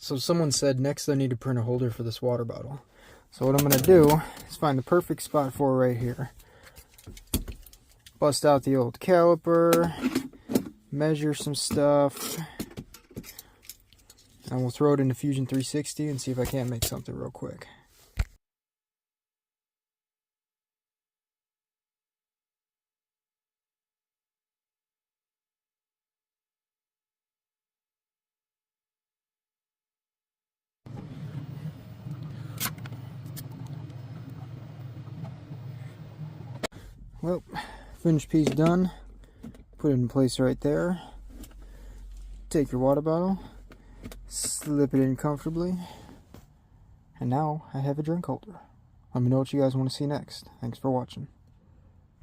So someone said next I need to print a holder for this water bottle. So what I'm going to do is find the perfect spot for it right here. Bust out the old caliper, measure some stuff, and we'll throw it into Fusion 360 and see if I can't make something real quick. Well, finished piece done. Put it in place right there. Take your water bottle, slip it in comfortably, and now I have a drink holder. Let me know what you guys want to see next. Thanks for watching.